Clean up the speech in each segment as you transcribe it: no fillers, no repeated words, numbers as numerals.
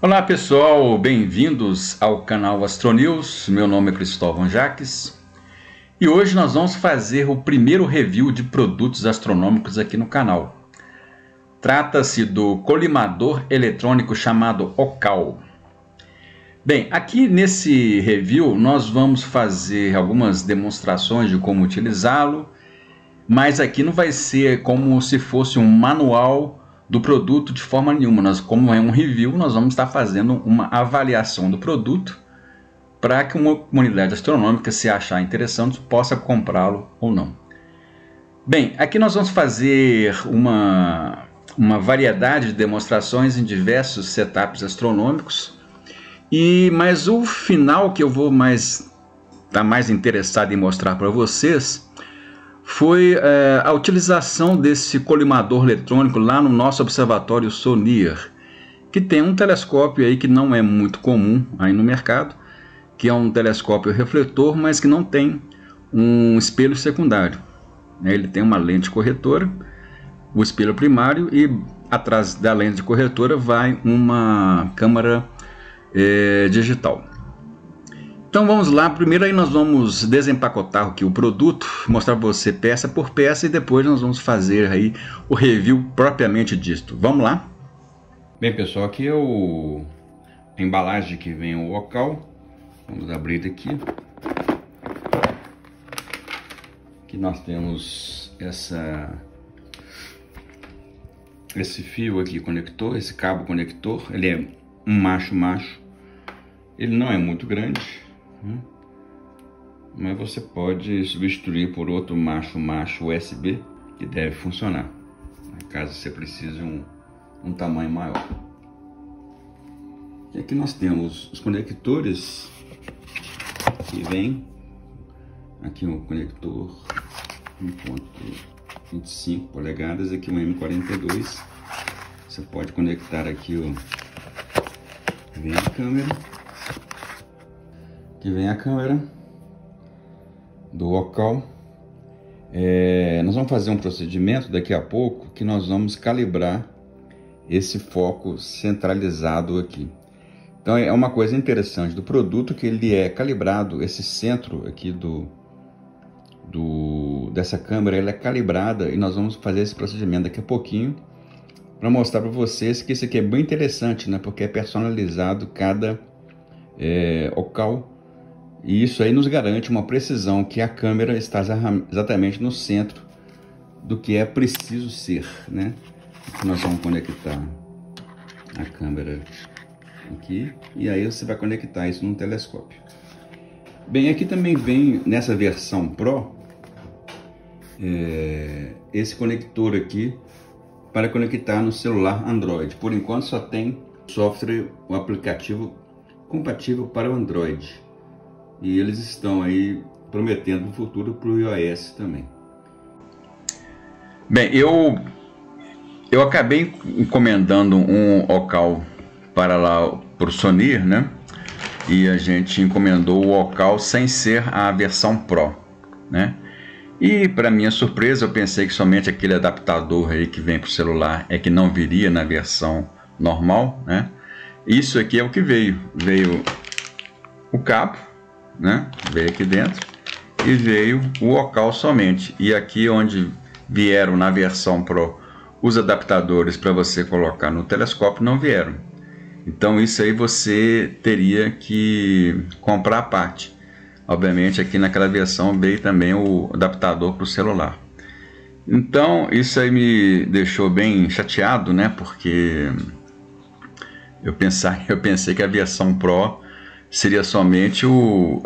Olá pessoal, bem-vindos ao canal Astronews. Meu nome é Cristóvão Jaques e hoje nós vamos fazer o primeiro review de produtos astronômicos aqui no canal. Trata-se do colimador eletrônico chamado OCAL. Bem, aqui nesse review nós vamos fazer algumas demonstrações de como utilizá-lo, mas aqui não vai ser como se fosse um manual do produto de forma nenhuma. Como é um review, nós vamos estar fazendo uma avaliação do produto para que uma comunidade astronômica, se achar interessante, possa comprá-lo ou não. Bem, aqui nós vamos fazer uma variedade de demonstrações em diversos setups astronômicos, mas o final que eu vou estar mais interessado em mostrar para vocês foi a utilização desse colimador eletrônico lá no nosso observatório SONIR, que tem um telescópio aí que não é muito comum aí no mercado, que é um telescópio refletor, mas que não tem um espelho secundário. Ele tem uma lente corretora, o espelho primário, e atrás da lente corretora vai uma câmera digital. Então vamos lá, primeiro aí nós vamos desempacotar aqui o produto, mostrar para você peça por peça, e depois nós vamos fazer aí o review propriamente dito. Vamos lá? Bem pessoal, aqui é a embalagem que vem o OCAL. Vamos abrir aqui. Aqui nós temos esse fio aqui conector, esse cabo conector. Ele é um macho-macho, ele não é muito grande, mas você pode substituir por outro macho-macho USB que deve funcionar, caso você precise um tamanho maior. E aqui nós temos os conectores que vem aqui, um conector 1.25 polegadas, aqui um M42. Você pode conectar aqui vem a câmera. Aqui vem a câmera do OCAL. Nós vamos fazer um procedimento daqui a pouco que nós vamos calibrar esse foco centralizado aqui. Então é uma coisa interessante do produto, que ele é calibrado, esse centro aqui dessa câmera, ela é calibrada, e nós vamos fazer esse procedimento daqui a pouquinho para mostrar para vocês que isso aqui é bem interessante, né? Porque é personalizado cada OCAL. E isso aí nos garante uma precisão, que a câmera está exatamente no centro do que é preciso ser, né? Aqui nós vamos conectar a câmera aqui, e aí você vai conectar isso no telescópio. Bem, aqui também vem nessa versão Pro esse conector aqui para conectar no celular Android. Por enquanto só tem software, o aplicativo compatível para o Android. E eles estão aí prometendo no futuro para o iOS também. Bem, eu acabei encomendando um OCAL para o SONIR, né? E a gente encomendou o OCAL sem ser a versão Pro, né? E para minha surpresa, eu pensei que somente aquele adaptador aí que vem para o celular é que não viria na versão normal, né? Isso aqui é o que veio o cabo, né? Veio aqui dentro, e veio o OCAL somente. E aqui onde vieram na versão Pro os adaptadores para você colocar no telescópio, não vieram. Então isso aí você teria que comprar à parte. Obviamente aqui naquela versão veio também o adaptador para o celular. Então isso aí me deixou bem chateado, né? Porque eu pensei que a versão Pro seria somente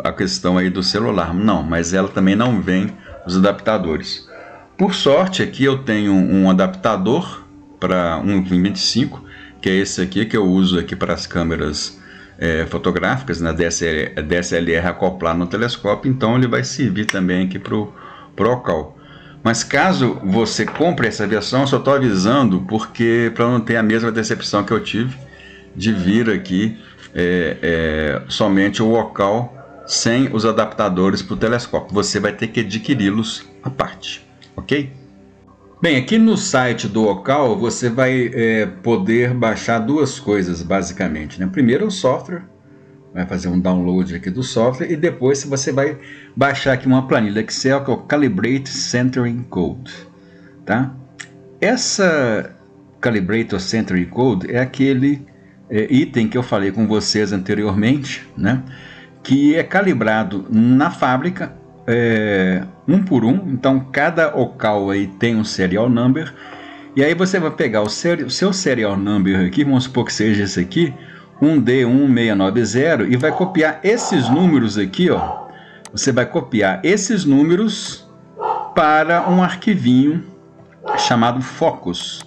a questão aí do celular. Não, mas ela também não vem os adaptadores. Por sorte, aqui eu tenho um adaptador para um 25, que é esse aqui que eu uso aqui para as câmeras fotográficas, na DSLR acoplar no telescópio. Então ele vai servir também aqui para o OCAL. Mas caso você compre essa versão, eu só estou avisando porque para não ter a mesma decepção que eu tive de vir aqui somente o OCAL sem os adaptadores para o telescópio. Você vai ter que adquiri-los à parte, ok? Bem, aqui no site do Ocal você vai poder baixar duas coisas basicamente, né? Primeiro o software, vai fazer um download aqui do software e depois você vai baixar aqui uma planilha Excel que é o Calibrate Centering Code, tá? Essa Calibrate Centering Code é aquele item que eu falei com vocês anteriormente, né? Que é calibrado na fábrica, um por um. Então cada Ocal aí tem um serial number, e aí você vai pegar o seu serial number aqui, vamos supor que seja esse aqui, 1D1690, e vai copiar esses números aqui, ó. Você vai copiar esses números para um arquivinho chamado Focus.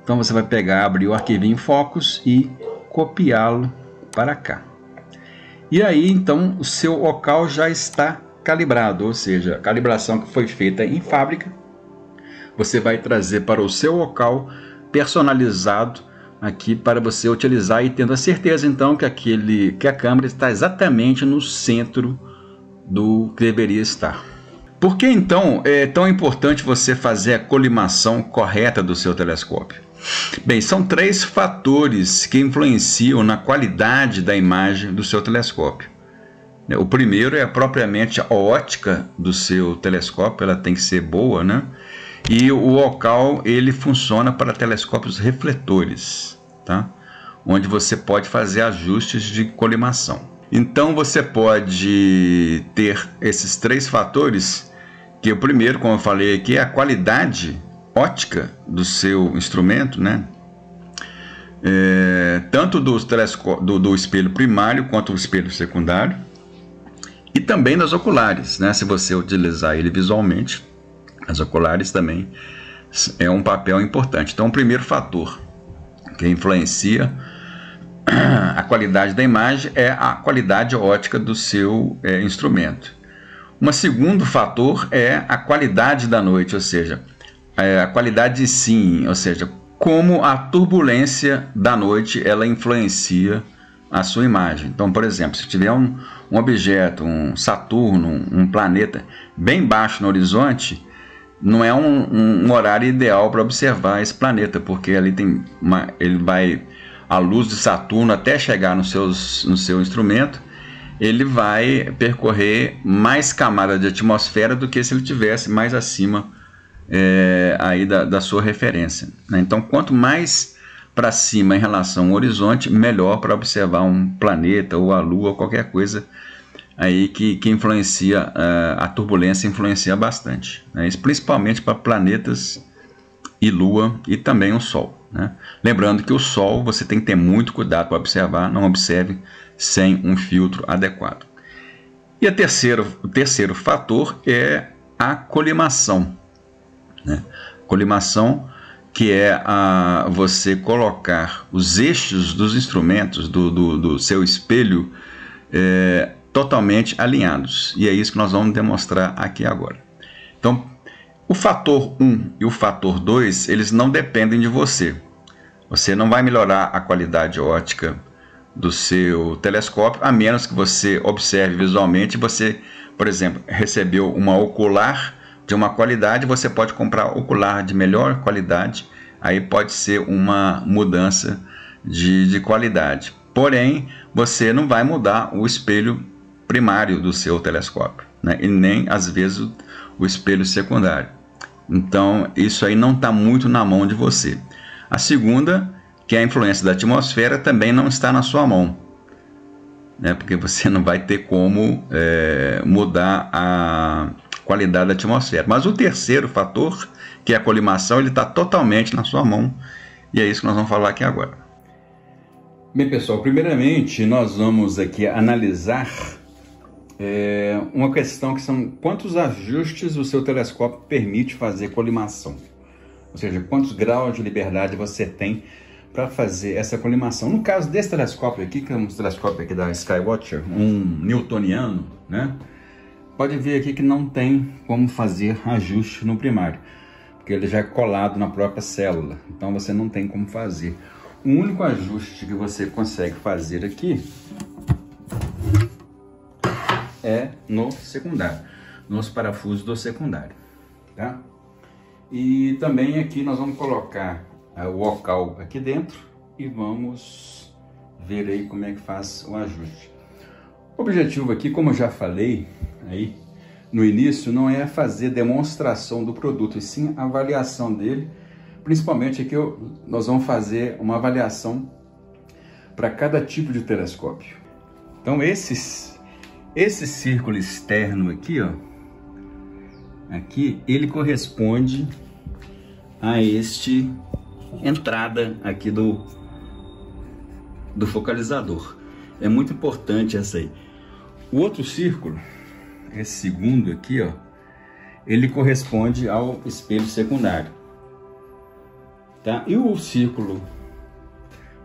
Então você vai pegar, abrir o arquivinho Focus e copiá-lo para cá. E aí então o seu Ocal já está calibrado, ou seja, a calibração que foi feita em fábrica, você vai trazer para o seu Ocal personalizado aqui para você utilizar, e tendo a certeza então que a câmera está exatamente no centro do que deveria estar. Por que então é tão importante você fazer a colimação correta do seu telescópio? Bem, são três fatores que influenciam na qualidade da imagem do seu telescópio. O primeiro é propriamente a ótica do seu telescópio, ela tem que ser boa, né? E o Ocal, ele funciona para telescópios refletores, tá? Onde você pode fazer ajustes de colimação. Então você pode ter esses três fatores, que o primeiro, como eu falei aqui, é a qualidade ótica do seu instrumento, né? Tanto do espelho primário quanto do espelho secundário, e também das oculares, né? Se você utilizar ele visualmente, as oculares também é um papel importante. Então, o primeiro fator que influencia a qualidade da imagem é a qualidade ótica do seu instrumento. Um segundo fator é a qualidade da noite, ou seja, a qualidade sim, ou seja, como a turbulência da noite ela influencia a sua imagem. Então, por exemplo, se tiver um objeto, um Saturno, um planeta bem baixo no horizonte, não é um horário ideal para observar esse planeta, porque ali ele vai, a luz de Saturno até chegar no seu instrumento, ele vai percorrer mais camada de atmosfera do que se ele tivesse mais acima aí da sua referência, né? Então, quanto mais para cima em relação ao horizonte, melhor para observar um planeta ou a Lua ou qualquer coisa aí que influencia, a turbulência influencia bastante, né? Isso principalmente para planetas e Lua e também o Sol, né? Lembrando que o Sol você tem que ter muito cuidado para observar, não observe sem um filtro adequado. E o terceiro fator é a colimação, né? Colimação, que é você colocar os eixos dos instrumentos do seu espelho totalmente alinhados. E é isso que nós vamos demonstrar aqui agora. Então, o fator 1 e o fator 2, eles não dependem de você. Você não vai melhorar a qualidade ótica do seu telescópio, a menos que você observe visualmente. Você, por exemplo, recebeu uma ocular de uma qualidade, você pode comprar ocular de melhor qualidade, aí pode ser uma mudança de qualidade. Porém, você não vai mudar o espelho primário do seu telescópio, né? E nem, às vezes, o espelho secundário. Então, isso aí não está muito na mão de você. A segunda, que é a influência da atmosfera, também não está na sua mão, né? Porque você não vai ter como mudar a qualidade da atmosfera. Mas o terceiro fator, que é a colimação, ele está totalmente na sua mão, e é isso que nós vamos falar aqui agora. Bem, pessoal, primeiramente nós vamos aqui analisar uma questão que são quantos ajustes o seu telescópio permite fazer colimação, ou seja, quantos graus de liberdade você tem para fazer essa colimação. No caso desse telescópio aqui, que é um telescópio aqui da Skywatcher, um newtoniano, né? Pode ver aqui que não tem como fazer ajuste no primário, porque ele já é colado na própria célula, então você não tem como fazer. O único ajuste que você consegue fazer aqui é no secundário, nos parafusos do secundário, tá? E também aqui nós vamos colocar o ocal aqui dentro e vamos ver aí como é que faz o ajuste. O objetivo aqui, como eu já falei aí no início, não é fazer demonstração do produto, e sim avaliação dele. Principalmente aqui nós vamos fazer uma avaliação para cada tipo de telescópio. Então esse círculo externo aqui, ó, aqui ele corresponde a este entrada aqui do focalizador. É muito importante essa aí. O outro círculo, esse segundo aqui, ó, ele corresponde ao espelho secundário, tá? E o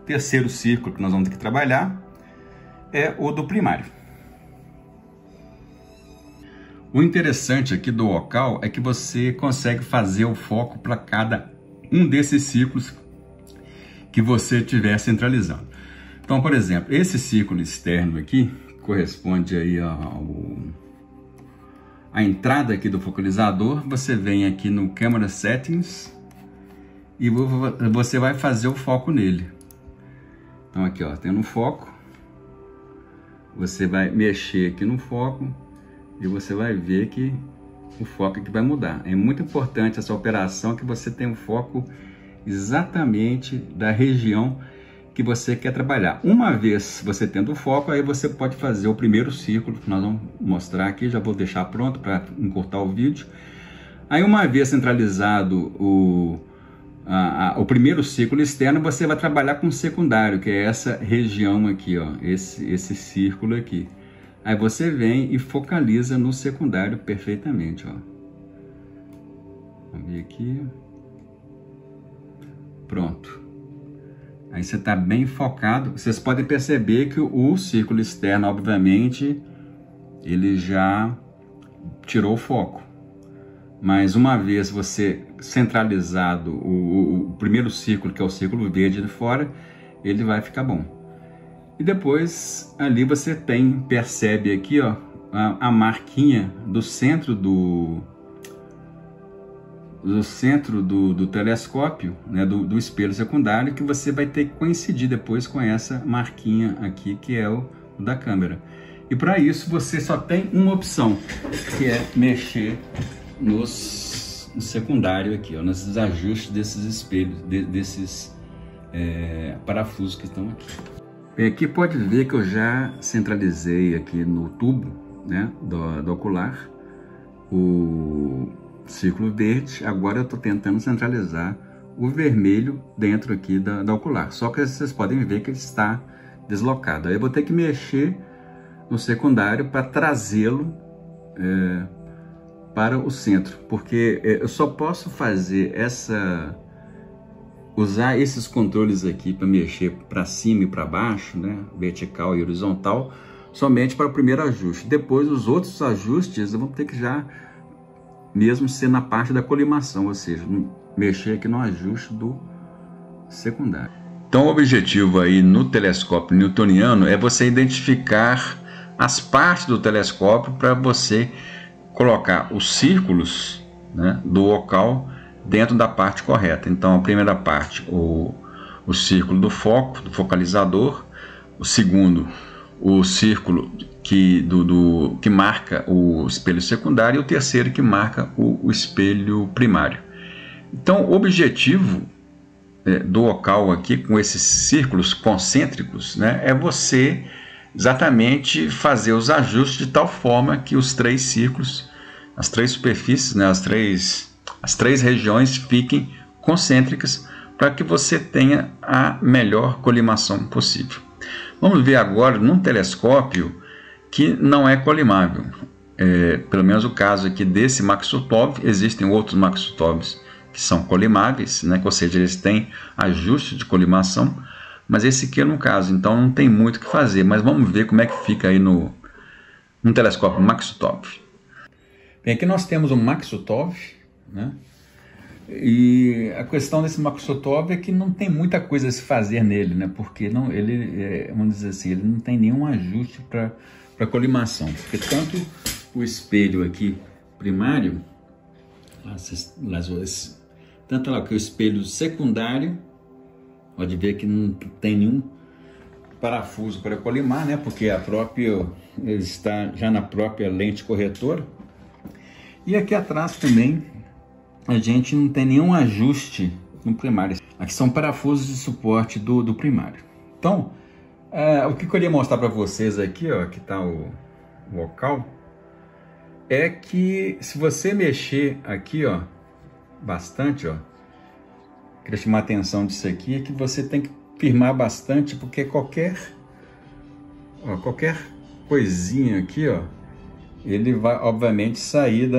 terceiro círculo que nós vamos ter que trabalhar é o do primário. O interessante aqui do ocal é que você consegue fazer o foco para cada um desses círculos que você estiver centralizando. Então, por exemplo, esse círculo externo aqui corresponde aí à entrada aqui do focalizador. Você vem aqui no Camera Settings e você vai fazer o foco nele. Então aqui, ó, tendo um foco, você vai mexer aqui no foco e você vai ver que o foco aqui vai mudar. É muito importante essa operação, que você tem um foco exatamente da região que você quer trabalhar. Uma vez você tendo o foco, aí você pode fazer o primeiro círculo, que nós vamos mostrar aqui, já vou deixar pronto para encurtar o vídeo. Aí uma vez centralizado o primeiro círculo externo, você vai trabalhar com o secundário, que é essa região aqui, ó, esse círculo aqui. Aí você vem e focaliza no secundário perfeitamente, ó. Vamos ver aqui. Pronto. Aí você está bem focado. Vocês podem perceber que o círculo externo, obviamente, ele já tirou o foco. Mas uma vez você centralizado o primeiro círculo, que é o círculo verde de fora, ele vai ficar bom. E depois ali você percebe aqui, ó, a marquinha do centro do telescópio, né, do espelho secundário, que você vai ter que coincidir depois com essa marquinha aqui, que é o da câmera. E para isso você só tem uma opção, que é mexer no secundário aqui, ó, nesses ajustes desses espelhos, desses parafusos que estão aqui. Bem, aqui pode ver que eu já centralizei aqui no tubo, né, do ocular o círculo verde. Agora eu estou tentando centralizar o vermelho dentro aqui da ocular. Só que vocês podem ver que ele está deslocado. Aí eu vou ter que mexer no secundário para trazê-lo para o centro, porque eu só posso fazer usar esses controles aqui para mexer para cima e para baixo, né, vertical e horizontal, somente para o primeiro ajuste. Depois os outros ajustes vão ter que já mesmo ser na parte da colimação, ou seja, mexer aqui no ajuste do secundário. Então o objetivo aí no telescópio newtoniano é você identificar as partes do telescópio para você colocar os círculos, né, do ocal dentro da parte correta. Então a primeira parte, o círculo do foco, do focalizador. O segundo, o círculo que marca o espelho secundário. E o terceiro, que marca o espelho primário. Então o objetivo do ocal aqui, com esses círculos concêntricos, né, é você exatamente fazer os ajustes de tal forma que os três círculos, as três superfícies, né, as três regiões fiquem concêntricas, para que você tenha a melhor colimação possível. Vamos ver agora num telescópio que não é colimável. Pelo menos o caso aqui desse Maksutov. Existem outros Maksutovs que são colimáveis, né? Ou seja, eles têm ajuste de colimação, mas esse aqui é no caso, então não tem muito o que fazer. Mas vamos ver como é que fica aí no telescópio Maksutov. Bem, aqui nós temos o Maksutov, né? E a questão desse Maksutov é que não tem muita coisa a se fazer nele, né? Porque ele, vamos dizer assim, ele não tem nenhum ajuste para colimação. Porque tanto o espelho aqui primário, Tanto lá que o espelho secundário, pode ver que não tem nenhum parafuso para colimar, né? Porque a própria ele está já na própria lente corretora. E aqui atrás também a gente não tem nenhum ajuste no primário. Aqui são parafusos de suporte do primário. Então, o que eu queria mostrar para vocês aqui, ó, que está o local, é que se você mexer aqui, ó, bastante, ó, queria chamar a atenção disso aqui, é que você tem que firmar bastante, porque qualquer coisinha aqui, ó, ele vai obviamente sair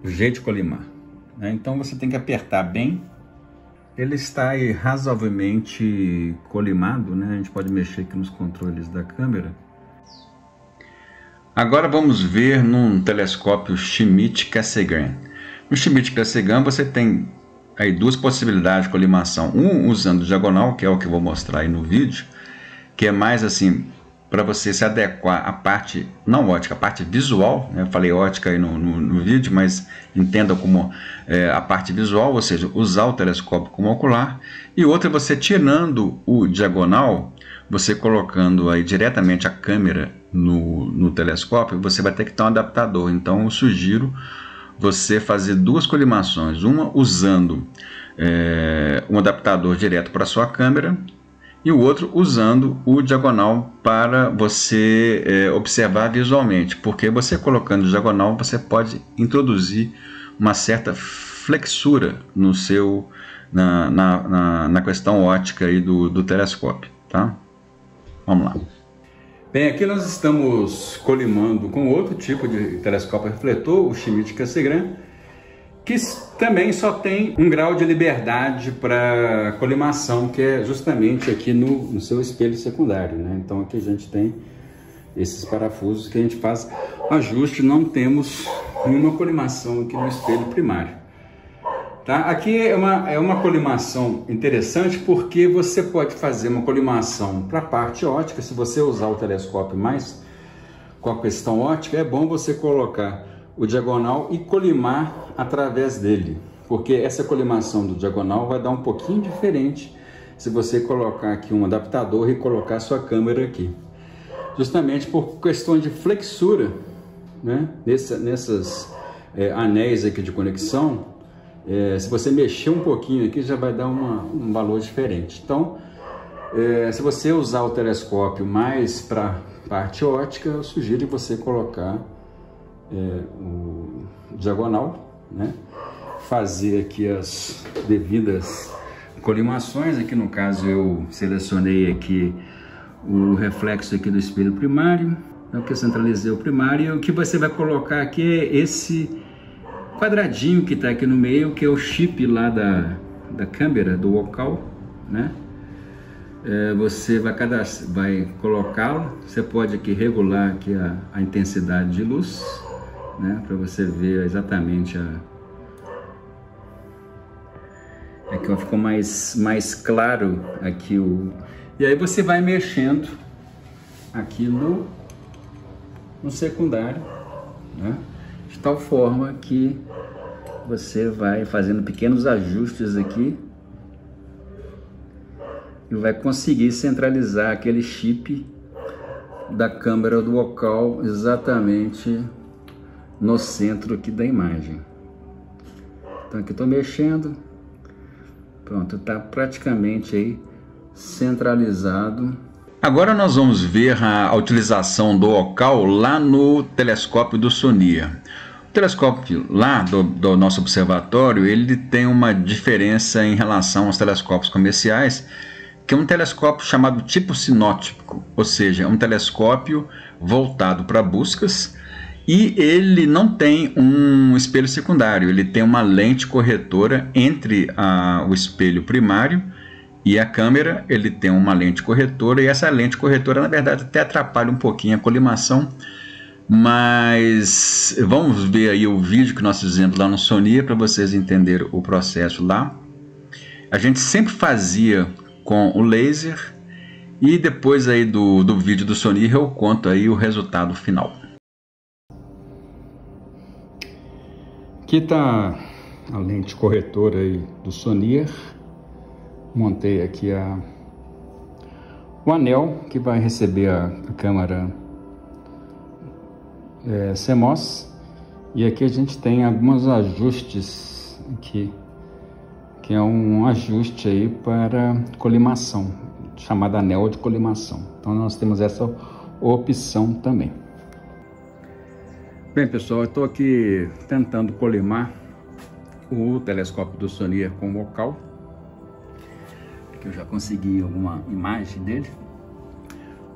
do jeito de colimar, né? Então você tem que apertar bem. Ele está aí razoavelmente colimado, né? A gente pode mexer aqui nos controles da câmera. Agora vamos ver num telescópio Schmidt-Cassegrain. No Schmidt-Cassegrain você tem aí duas possibilidades de colimação. Um usando diagonal, que é o que eu vou mostrar aí no vídeo, que é mais assim para você se adequar à parte, não ótica, a parte visual, né? Eu falei ótica aí no vídeo, mas entenda como a parte visual, ou seja, usar o telescópio como ocular. E outra, você tirando o diagonal, você colocando aí diretamente a câmera no telescópio, você vai ter que ter um adaptador. Então eu sugiro você fazer duas colimações, uma usando um adaptador direto para a sua câmera, e o outro usando o diagonal para você observar visualmente, porque você colocando diagonal você pode introduzir uma certa flexura no seu na questão ótica aí do telescópio, tá? Vamos lá. Bem, aqui nós estamos colimando com outro tipo de telescópio refletor, o Schmidt-Cassegrain, que também só tem um grau de liberdade para colimação, que é justamente aqui no seu espelho secundário, né? Então aqui a gente tem esses parafusos que a gente faz ajuste, não temos nenhuma colimação aqui no espelho primário, tá? Aqui é uma colimação interessante, porque você pode fazer uma colimação para a parte ótica. Se você usar o telescópio mais com a questão ótica, é bom você colocar o diagonal e colimar através dele, porque essa colimação do diagonal vai dar um pouquinho diferente se você colocar aqui um adaptador e colocar sua câmera aqui, justamente por questão de flexura, né? Nessas anéis aqui de conexão, se você mexer um pouquinho aqui já vai dar um valor diferente. Então, se você usar o telescópio mais para parte ótica, eu sugiro você colocar o diagonal, né? Fazer aqui as devidas colimações. Aqui no caso eu selecionei aqui o reflexo aqui do espelho primário, então que eu centralizei o primário, e o que você vai colocar aqui é esse quadradinho que está aqui no meio, que é o chip lá da câmera, do local, né? Você vai colocá-lo. Você pode aqui regular aqui a intensidade de luz, né, para você ver exatamente aqui, ó, ficou mais claro aqui e aí você vai mexendo aqui no secundário, né, de tal forma que você vai fazendo pequenos ajustes aqui e vai conseguir centralizar aquele chip da câmera do local exatamente no centro aqui da imagem. Então aqui estou mexendo, pronto, está praticamente aí centralizado. Agora nós vamos ver a utilização do local lá no telescópio do Sonia. O telescópio lá do nosso observatório, ele tem uma diferença em relação aos telescópios comerciais, que é um telescópio chamado tipo sinóptico, ou seja, é um telescópio voltado para buscas, e ele não tem um espelho secundário, ele tem uma lente corretora entre o espelho primário e a câmera. Ele tem uma lente corretora, e essa lente corretora na verdade até atrapalha um pouquinho a colimação, mas vamos ver aí o vídeo que nós fizemos lá no Sonia para vocês entenderem o processo lá. A gente sempre fazia com o laser, e depois aí do vídeo do Sonia eu conto aí o resultado final. Aqui está a lente corretora aí do Sonier. Montei aqui o anel que vai receber a câmera CMOS. E aqui a gente tem alguns ajustes aqui, que é um ajuste aí para colimação, chamado anel de colimação. Então nós temos essa opção também. Bem, pessoal, eu estou aqui tentando colimar o telescópio do Sonier com o Ocal. Aqui eu já consegui alguma imagem dele.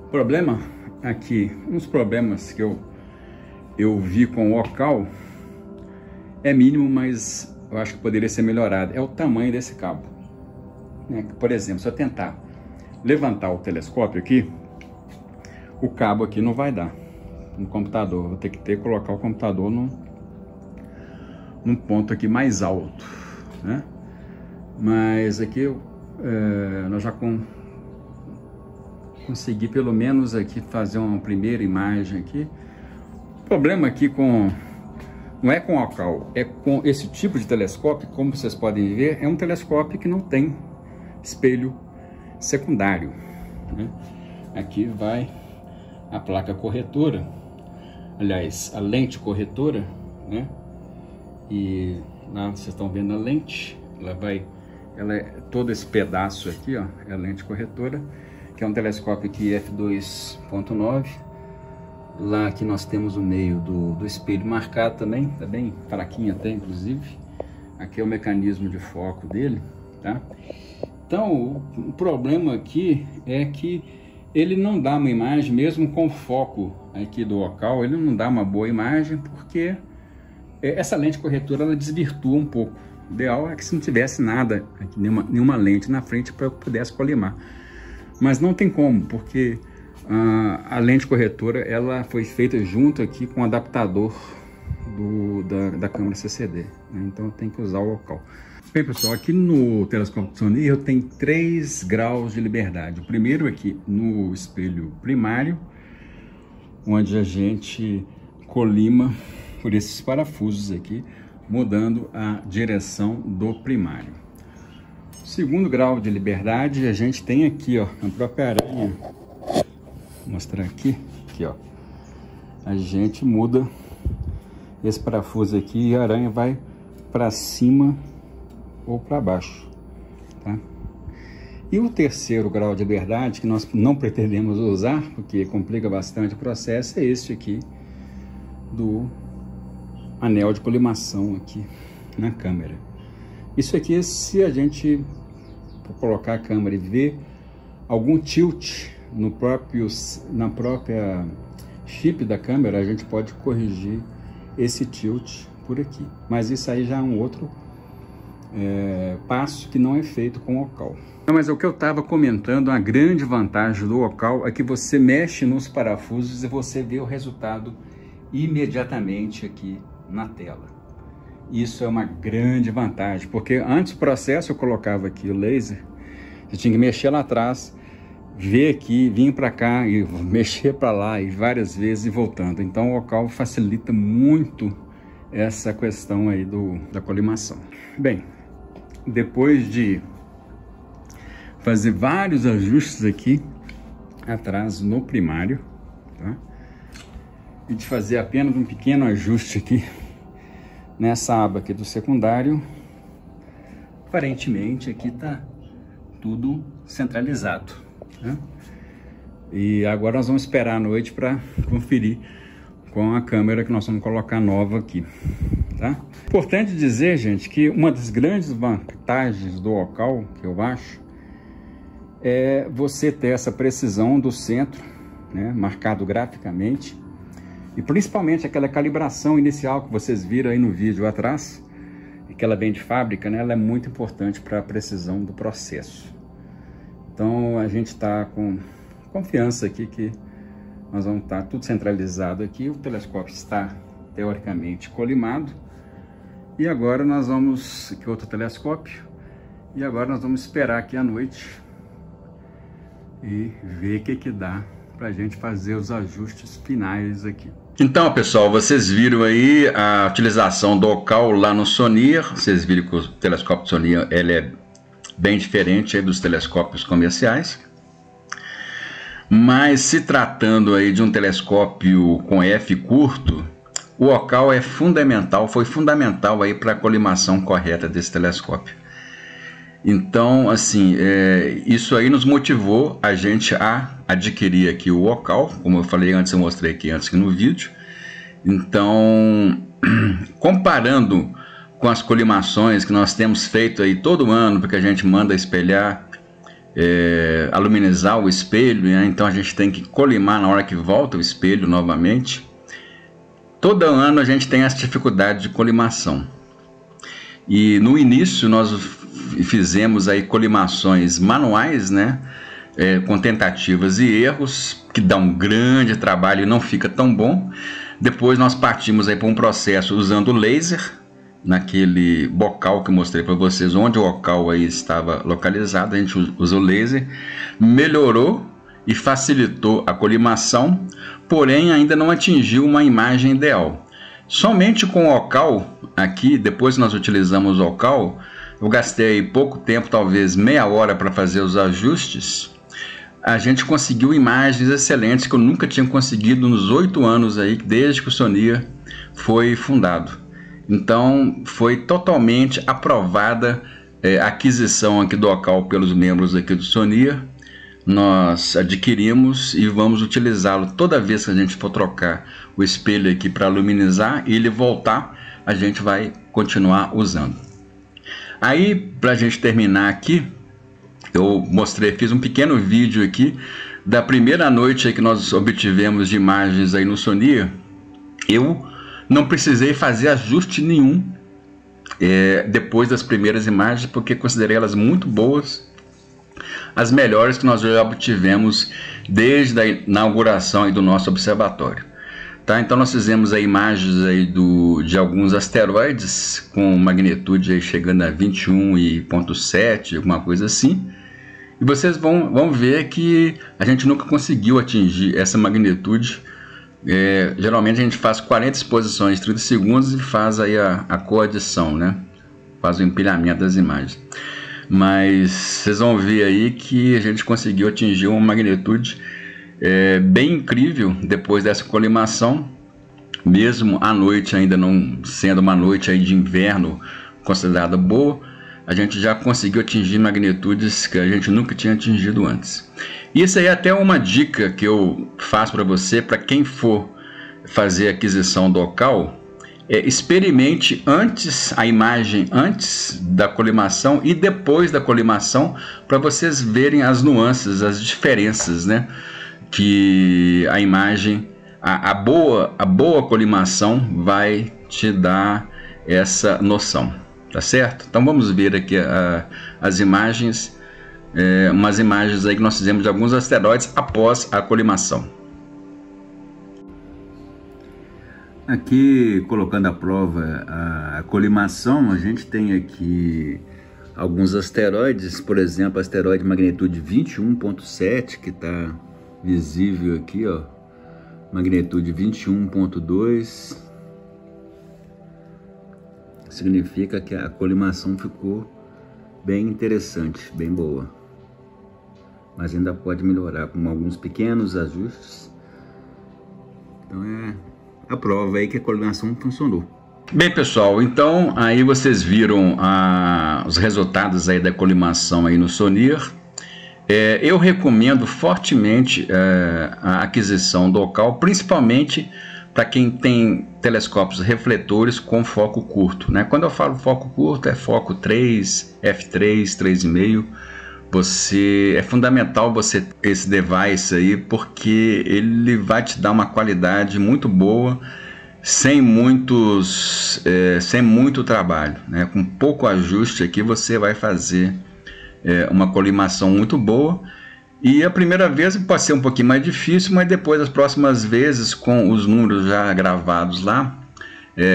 O problema aqui, uns problemas que eu vi com o Ocal é mínimo, mas eu acho que poderia ser melhorado. É o tamanho desse cabo. Por exemplo, se eu tentar levantar o telescópio aqui, o cabo aqui não vai dar no computador. Vou ter que colocar o computador num ponto aqui mais alto, né? Mas aqui nós já consegui pelo menos aqui fazer uma primeira imagem aqui. O problema aqui não é com o Ocal, é com esse tipo de telescópio. Como vocês podem ver, é um telescópio que não tem espelho secundário, né? Aqui vai a placa corretora, aliás, a lente corretora, né? E lá vocês estão vendo a lente, ela é todo esse pedaço aqui, ó, é a lente corretora, que é um telescópio aqui f2.9. Lá aqui nós temos o meio do espelho marcado também, tá bem fraquinho até, inclusive. Aqui é o mecanismo de foco dele, tá? Então, o problema aqui é que ele não dá uma imagem, mesmo com o foco aqui do Ocal, ele não dá uma boa imagem, porque essa lente corretora ela desvirtua um pouco. O ideal é que se não tivesse nada, aqui, nenhuma lente na frente para eu pudesse colimar. Mas não tem como, porque a lente corretora ela foi feita junto aqui com o adaptador da câmera CCD, né? Então tem que usar o Ocal. Bem, pessoal, aqui no telescópio Sonier eu tenho 3 graus de liberdade. O primeiro aqui no espelho primário, onde a gente colima por esses parafusos aqui, mudando a direção do primário. O segundo grau de liberdade a gente tem aqui, ó, na própria aranha. Vou mostrar aqui, ó. A gente muda esse parafuso aqui e a aranha vai para cima ou para baixo, tá? E o terceiro grau de liberdade, que nós não pretendemos usar, porque complica bastante o processo, é este aqui do anel de colimação aqui na câmera. Isso aqui, se a gente colocar a câmera e ver algum tilt na própria chip da câmera, a gente pode corrigir esse tilt por aqui. Mas isso aí já é um outro passo que não é feito com o Ocal. Mas o que eu estava comentando, a grande vantagem do Ocal é que você mexe nos parafusos e você vê o resultado imediatamente aqui na tela. Isso é uma grande vantagem, porque antes do processo eu colocava aqui o laser, eu tinha que mexer lá atrás, ver aqui, vir para cá e mexer para lá e várias vezes e voltando. Então o Ocal facilita muito essa questão aí da colimação. Bem, depois de fazer vários ajustes aqui atrás no primário, tá? E de fazer apenas um pequeno ajuste aqui nessa aba aqui do secundário, aparentemente aqui tá tudo centralizado, né? E agora nós vamos esperar a noite para conferir com a câmera que nós vamos colocar nova aqui, tá? Importante dizer, gente, que uma das grandes vantagens do Ocal, que eu acho, é você ter essa precisão do centro, né, marcado graficamente, e principalmente aquela calibração inicial que vocês viram aí no vídeo atrás, que ela vem de fábrica, né, ela é muito importante para a precisão do processo. Então a gente está com confiança aqui que nós vamos estar tudo centralizado aqui. O telescópio está teoricamente colimado. E agora nós vamos, aqui outro telescópio, e agora nós vamos esperar aqui à noite e ver o que dá para a gente fazer os ajustes finais aqui. Então, pessoal, vocês viram aí a utilização do OCAL lá no Sonir. Vocês viram que o telescópio Sonir ele é bem diferente aí dos telescópios comerciais. Mas se tratando aí de um telescópio com F curto, o OCAL é fundamental, foi fundamental aí para a colimação correta desse telescópio. Então, assim, isso aí nos motivou a gente a adquirir aqui o OCAL, como eu falei antes, eu mostrei aqui antes no vídeo. Então, comparando com as colimações que nós temos feito aí todo ano, porque a gente manda espelhar, aluminizar o espelho, né? Então a gente tem que colimar na hora que volta o espelho novamente. Todo ano a gente tem essa dificuldade de colimação. E no início nós fizemos aí colimações manuais, né? Com tentativas e erros, que dá um grande trabalho e não fica tão bom. Depois nós partimos aí para um processo usando laser, naquele bocal que eu mostrei para vocês, onde o OCAL aí estava localizado. A gente usou laser, melhorou e facilitou a colimação, porém ainda não atingiu uma imagem ideal. Somente com o OCAL aqui, depois que nós utilizamos o OCAL, eu gastei pouco tempo, talvez meia hora para fazer os ajustes. A gente conseguiu imagens excelentes que eu nunca tinha conseguido nos 8 anos aí, desde que o Sonir foi fundado. Então foi totalmente aprovada a aquisição aqui do OCAL pelos membros aqui do Sonir. Nós adquirimos e vamos utilizá-lo toda vez que a gente for trocar o espelho aqui para luminizar e ele voltar, a gente vai continuar usando. Aí, para a gente terminar aqui, eu fiz um pequeno vídeo aqui da primeira noite aí que nós obtivemos de imagens aí no Sonir. Eu não precisei fazer ajuste nenhum depois das primeiras imagens, porque considerei elas muito boas, as melhores que nós já obtivemos desde a inauguração aí do nosso observatório. Tá? Então nós fizemos aí imagens aí de alguns asteroides com magnitude aí chegando a 21,7, alguma coisa assim. E vocês vão ver que a gente nunca conseguiu atingir essa magnitude. Geralmente a gente faz 40 exposições de 30 segundos e faz aí a coadição, né? Faz o empilhamento das imagens. Mas vocês vão ver aí que a gente conseguiu atingir uma magnitude bem incrível depois dessa colimação, mesmo à noite ainda não sendo uma noite aí de inverno considerada boa, a gente já conseguiu atingir magnitudes que a gente nunca tinha atingido antes. Isso aí é até uma dica que eu faço para você, para quem for fazer a aquisição do OCAL, experimente a imagem antes da colimação e depois da colimação, para vocês verem as nuances, as diferenças, né? Que a imagem, a boa colimação vai te dar essa noção, tá certo? Então vamos ver aqui as imagens, umas imagens aí que nós fizemos de alguns asteroides após a colimação. Aqui, colocando à prova a colimação, a gente tem aqui alguns asteroides, por exemplo, asteroide de magnitude 21,7, que está visível aqui, ó, magnitude 21,2, significa que a colimação ficou bem interessante, bem boa, mas ainda pode melhorar com alguns pequenos ajustes. Então a prova aí que a colimação funcionou. Bem, pessoal, então aí vocês viram os resultados aí da colimação aí no Sonir. Eu recomendo fortemente a aquisição do OCAL, principalmente para quem tem telescópios refletores com foco curto, né? Quando eu falo foco curto, é foco 3, f3, 3,5. É fundamental você ter esse device aí, porque ele vai te dar uma qualidade muito boa, sem muito trabalho, né? Com pouco ajuste aqui você vai fazer uma colimação muito boa. E a primeira vez pode ser um pouquinho mais difícil, mas depois, as próximas vezes, com os números já gravados lá,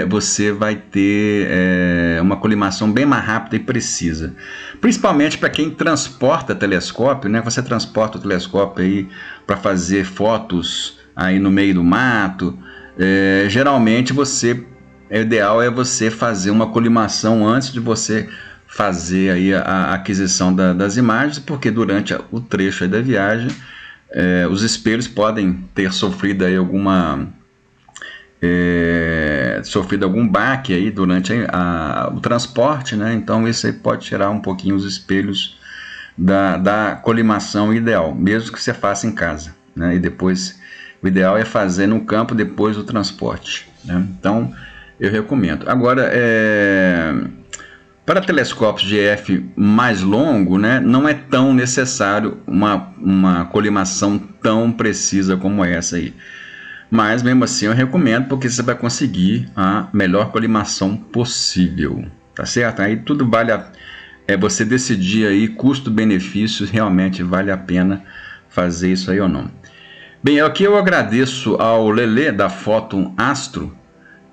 você vai ter uma colimação bem mais rápida e precisa. Principalmente para quem transporta telescópio, né? Você transporta o telescópio aí para fazer fotos aí no meio do mato, geralmente o ideal é você fazer uma colimação antes de você fazer aí a aquisição das imagens, porque durante o trecho aí da viagem os espelhos podem ter sofrido aí algum baque aí durante o transporte, né? Então isso aí pode tirar um pouquinho os espelhos da colimação ideal, mesmo que você faça em casa, né? E depois o ideal é fazer no campo depois do transporte, né? Então eu recomendo. Agora, para telescópios de EF mais longo, né, não é tão necessário uma colimação tão precisa como essa aí. Mas mesmo assim eu recomendo, porque você vai conseguir a melhor colimação possível, tá certo? Aí tudo você decidir aí custo-benefício, realmente vale a pena fazer isso aí ou não. Bem, aqui eu agradeço ao Lelê da Photon Astro.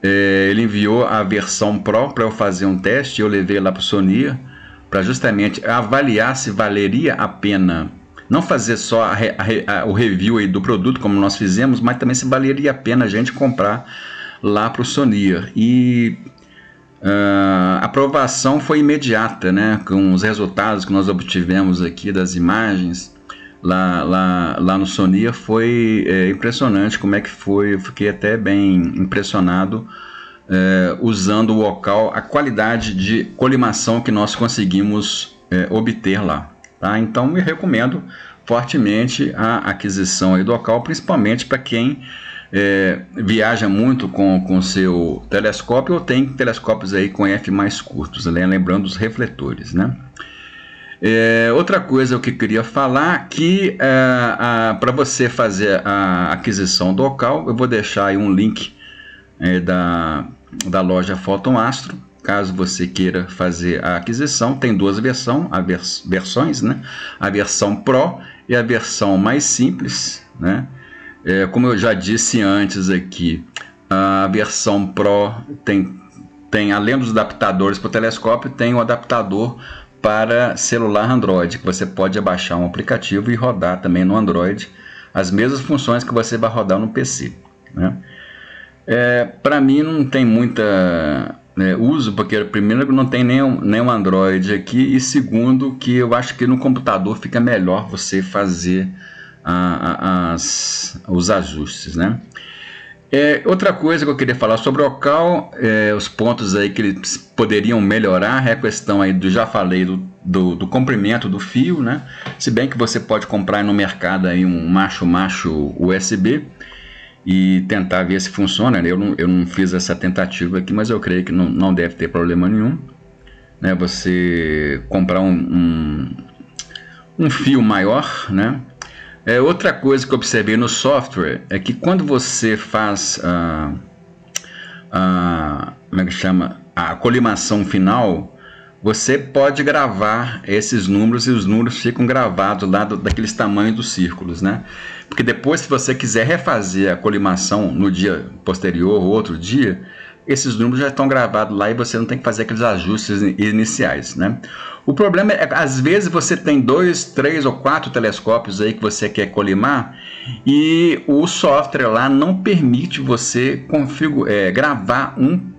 Ele enviou a versão Pro para eu fazer um teste. Eu levei lá para o Sonia para justamente avaliar se valeria a pena não fazer só o review aí do produto como nós fizemos, mas também se valeria a pena a gente comprar lá para o Sonia. E a aprovação foi imediata, né? Com os resultados que nós obtivemos aqui das imagens lá no Sonia, foi impressionante como é que foi. Eu fiquei até bem impressionado usando o Ocal, a qualidade de colimação que nós conseguimos obter lá, tá? Então eu recomendo fortemente a aquisição aí do Ocal, principalmente para quem viaja muito com seu telescópio ou tem telescópios aí com F mais curtos, né? Lembrando os refletores, né? Outra coisa que eu queria falar, que para você fazer a aquisição do Ocal, eu vou deixar aí um link da loja Photon Astro, caso você queira fazer a aquisição. Tem duas versões, né? A versão Pro e a versão mais simples, né? Como eu já disse antes aqui, a versão Pro tem além dos adaptadores para o telescópio, tem o adaptador para celular Android, que você pode baixar um aplicativo e rodar também no Android as mesmas funções que você vai rodar no PC, né? Para mim não tem muita uso, porque primeiro não tem nenhum Android aqui, e segundo que eu acho que no computador fica melhor você fazer os ajustes, né? Outra coisa que eu queria falar sobre o Ocal, os pontos aí que eles poderiam melhorar, é a questão aí já falei do comprimento do fio, né? Se bem que você pode comprar no mercado aí um macho USB e tentar ver se funciona, né? Eu não fiz essa tentativa aqui, mas eu creio que não deve ter problema nenhum, né? Você comprar um fio maior, né? Outra coisa que eu observei no software é que quando você faz como é que chama? A colimação final, você pode gravar esses números e os números ficam gravados lá daqueles tamanhos dos círculos, né? Porque depois, se você quiser refazer a colimação no dia posterior ou outro dia, esses números já estão gravados lá e você não tem que fazer aqueles ajustes iniciais, né? O problema é que às vezes você tem 2, 3 ou 4 telescópios aí que você quer colimar e o software lá não permite você gravar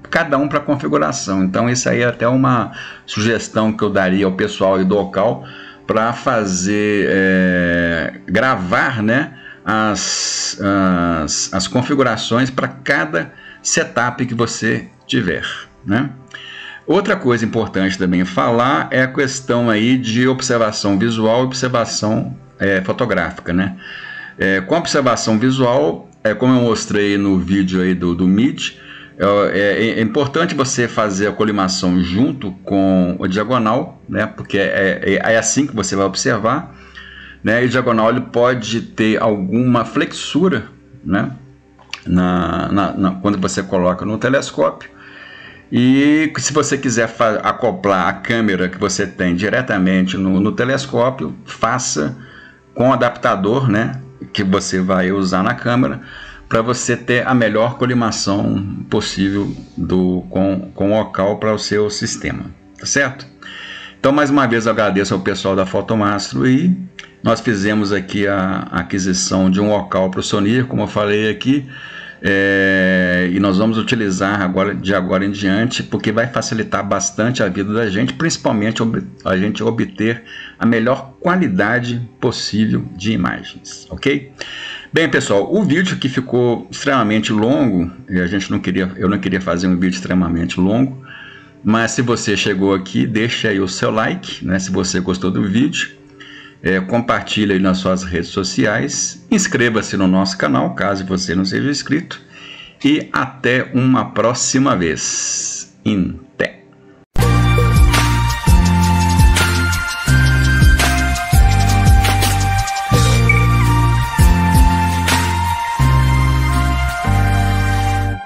cada um para configuração. Então isso aí é até uma sugestão que eu daria ao pessoal do Ocal para fazer gravar, né, as configurações para cada setup que você tiver, né? Outra coisa importante também falar é a questão aí de observação visual e observação fotográfica, né? Com a observação visual, como eu mostrei no vídeo aí do Meet, é importante você fazer a colimação junto com o diagonal, né? Porque é assim que você vai observar, né? E o diagonal ele pode ter alguma flexura, né? Quando você coloca no telescópio. E se você quiser acoplar a câmera que você tem diretamente no telescópio, faça com o adaptador, né, que você vai usar na câmera, para você ter a melhor colimação possível com o Ocal para o seu sistema, tá certo? Então, mais uma vez, eu agradeço ao pessoal da Photon Astro e nós fizemos aqui a aquisição de um Ocal para o Sonia, como eu falei aqui. E nós vamos utilizar de agora em diante, porque vai facilitar bastante a vida da gente, principalmente a gente obter a melhor qualidade possível de imagens, ok? Bem, pessoal, o vídeo que ficou extremamente longo, eu não queria fazer um vídeo extremamente longo, mas se você chegou aqui, deixa aí o seu like, né, se você gostou do vídeo. Compartilhe aí nas suas redes sociais, inscreva-se no nosso canal, caso você não seja inscrito, e até uma próxima vez. Até!